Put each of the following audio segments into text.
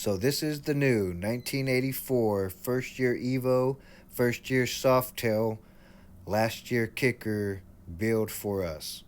So this is the new 1984 first year EVO, first year softail, last year kicker build for us.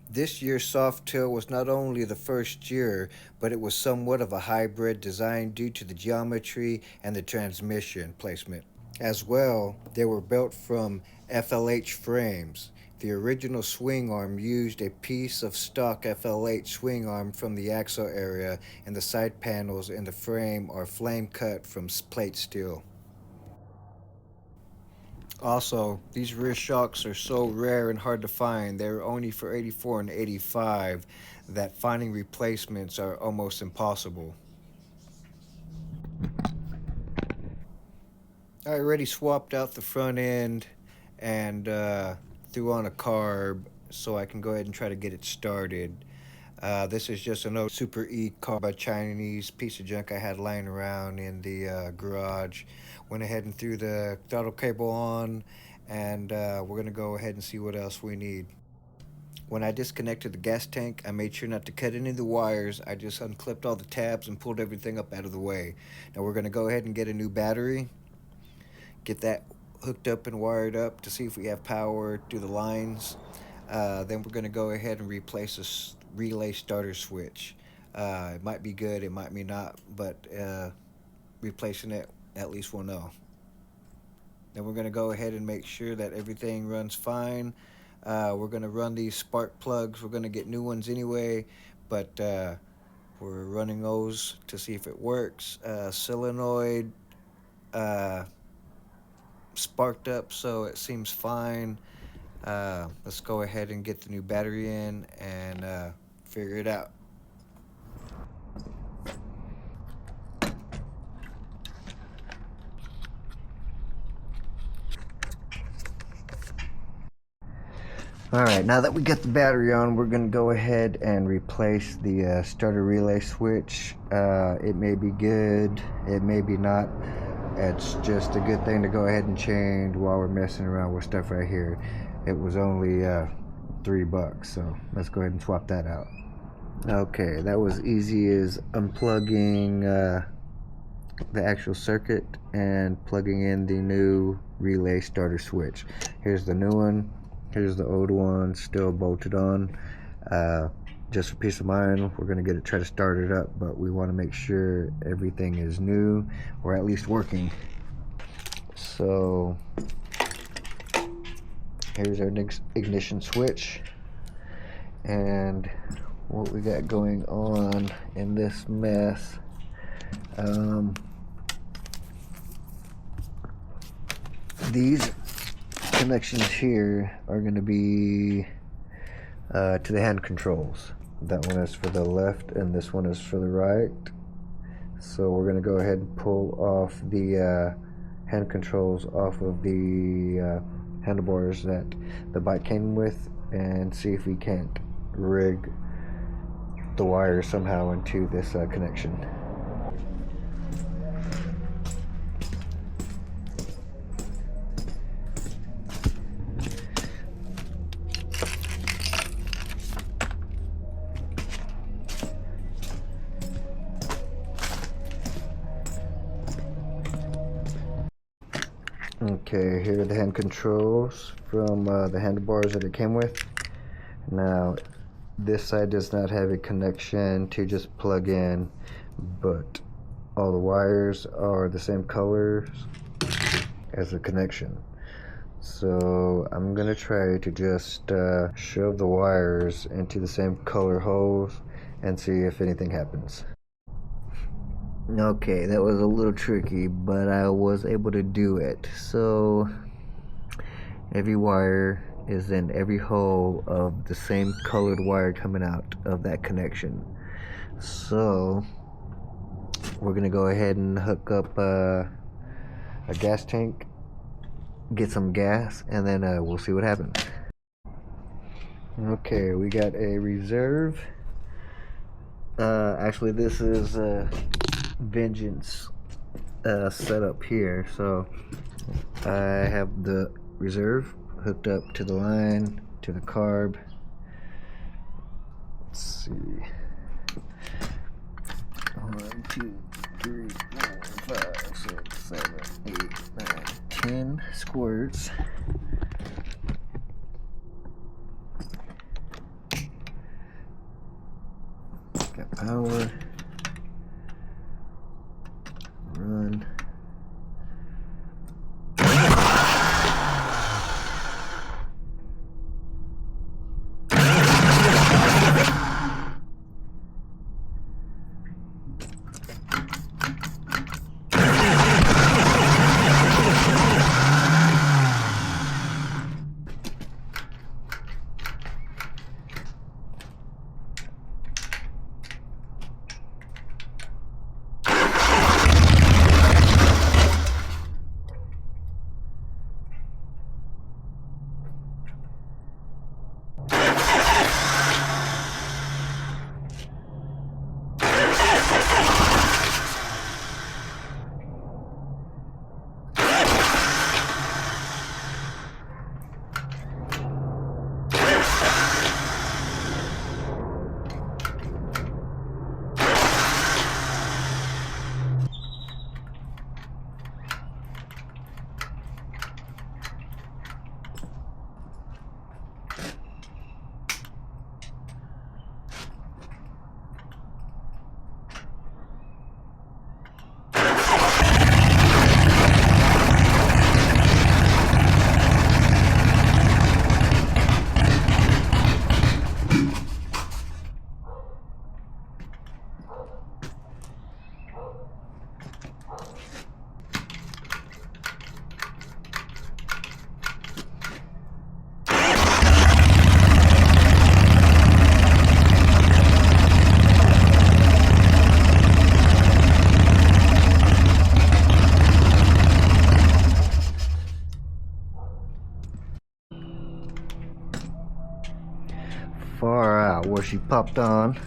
This year's softail was not only the first year, but it was somewhat of a hybrid design due to the geometry and the transmission placement. As well, they were built from FLH frames. The original swing arm used a piece of stock FLH swing arm from the axle area, and the side panels in the frame are flame cut from plate steel. Also, these rear shocks are so rare and hard to find. They're only for 84 and 85 that finding replacements are almost impossible. I already swapped out the front end and threw on a carb so I can go ahead and try to get it started. This is just an old Super E car by Chinese piece of junk I had lying around in the garage. Went ahead and threw the throttle cable on, and we're gonna go ahead and see what else we need. When I disconnected the gas tank, I made sure not to cut any of the wires. I just unclipped all the tabs and pulled everything up out of the way. Now we're gonna go ahead and get a new battery, get that hooked up and wired up to see if we have power through the lines. Then we're gonna go ahead and replace this relay starter switch. It might be good, it might be not, but replacing it, at least we'll know. Then we're going to go ahead and make sure that everything runs fine. We're going to run these spark plugs. We're going to get new ones anyway, but we're running those to see if it works. Solenoid sparked up, so it seems fine. Let's go ahead and get the new battery in and figure it out. Alright, now that we got the battery on, we're going to go ahead and replace the starter relay switch. It may be good, it may be not. It's just a good thing to go ahead and change while we're messing around with stuff right here. It was only $3, so let's go ahead and swap that out. Okay, that was easy as unplugging the actual circuit and plugging in the new relay starter switch. Here's the new one. Here's the old one, still bolted on. Just for peace of mind, we're going to try to start it up, but we want to make sure everything is new, or at least working. So here's our ignition switch, and what we got going on in this mess. These connections here are going to be to the hand controls. That one is for the left and this one is for the right. So we're going to go ahead and pull off the hand controls off of the handlebars that the bike came with and see if we can't rig the wire somehow into this connection. Okay, here are the hand controls from the handlebars that it came with. Now, this side does not have a connection to just plug in, but all the wires are the same colors as the connection. So I'm going to try to just shove the wires into the same color holes and see if anything happens. Okay, that was a little tricky, but I was able to do it. So every wire is in every hole of the same colored wire coming out of that connection. So we're gonna go ahead and hook up a gas tank, get some gas, and then we'll see what happens. Okay, we got a reserve. Actually, this is Vengeance setup here, so I have the reserve hooked up to the line, to the carb. Let's see, 1, 2, works. Got power. Run. Far out where she popped on.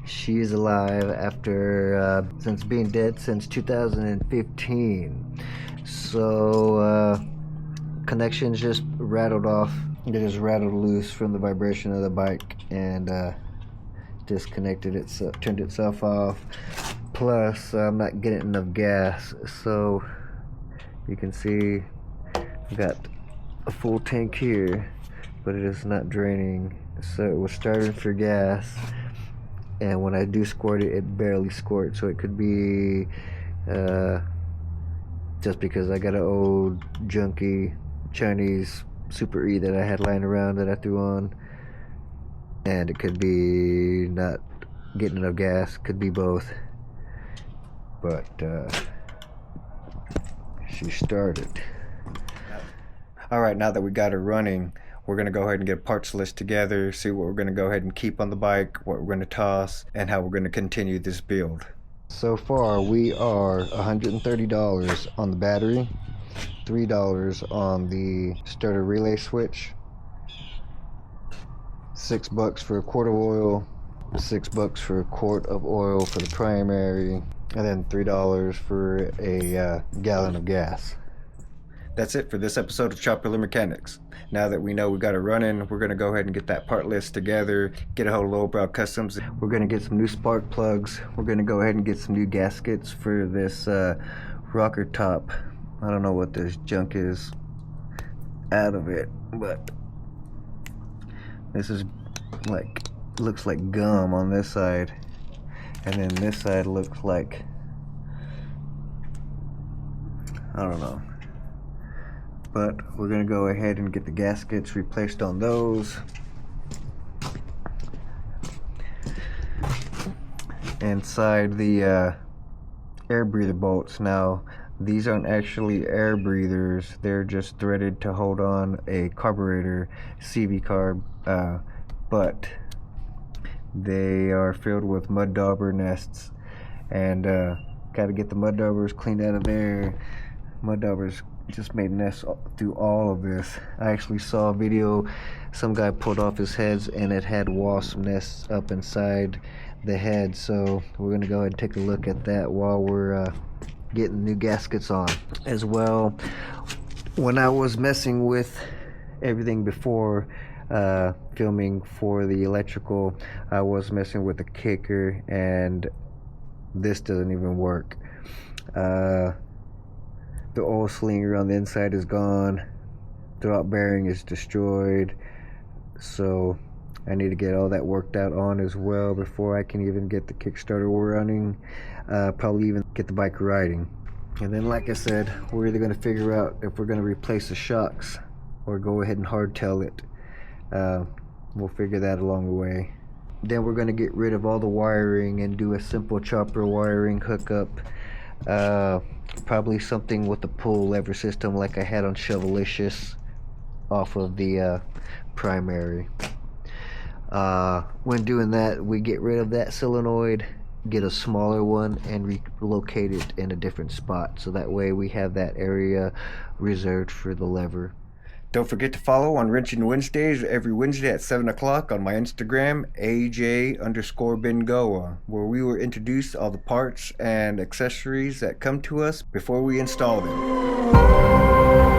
She is alive after since being dead since 2015. So connections just rattled off. It just rattled loose from the vibration of the bike and disconnected itself, turned itself off. Plus I'm not getting enough gas, so you can see I got a full tank here, but it is not draining. So it was starting for gas, and when I do squirt it, it barely squirts. So it could be just because I got an old junky Chinese Super E that I had lying around that I threw on, and it could be not getting enough gas. Could be both, but she started. Alright, now that we got her running, we're going to go ahead and get a parts list together, see what we're going to go ahead and keep on the bike, what we're going to toss, and how we're going to continue this build. So far we are $130 on the battery, $3 on the starter relay switch, $6 for a quart of oil, $6 for a quart of oil for the primary, and then $3 for a gallon of gas. That's it for this episode of Choppular Mechanics. Now that we know we got it running, we're going to go ahead and get that part list together, get a hold of Lowbrow Customs. We're going to get some new spark plugs. We're going to go ahead and get some new gaskets for this rocker top. I don't know what this junk is out of it, but this is like, looks like gum on this side, and then this side looks like, I don't know. But we're going to go ahead and get the gaskets replaced on those. Inside the air breather bolts. Now, these aren't actually air breathers. They're just threaded to hold on a carburetor, CV carb, but they are filled with mud dauber nests. And got to get the mud daubers cleaned out of there. Mud daubers just made nests through all of this. I actually saw a video, some guy pulled off his heads and it had wasp nests up inside the head. So we're gonna go ahead and take a look at that while we're getting new gaskets on. As well, when I was messing with everything before filming for the electrical, I was messing with the kicker and this doesn't even work. The oil slinger on the inside is gone. Drop bearing is destroyed. So I need to get all that worked out on as well before I can even get the Kickstarter running. Probably even get the bike riding. And then, like I said, we're either going to figure out if we're going to replace the shocks or go ahead and hardtail it. We'll figure that along the way. Then we're going to get rid of all the wiring and do a simple chopper wiring hookup. Probably something with the pull lever system like I had on Shovelicious off of the primary. When doing that, we get rid of that solenoid, get a smaller one, and relocate it in a different spot, so that way we have that area reserved for the lever. Don't forget to follow on Wrenching Wednesdays every Wednesday at 7 o'clock on my Instagram, AJ_Bengoa, where we will introduce all the parts and accessories that come to us before we install them.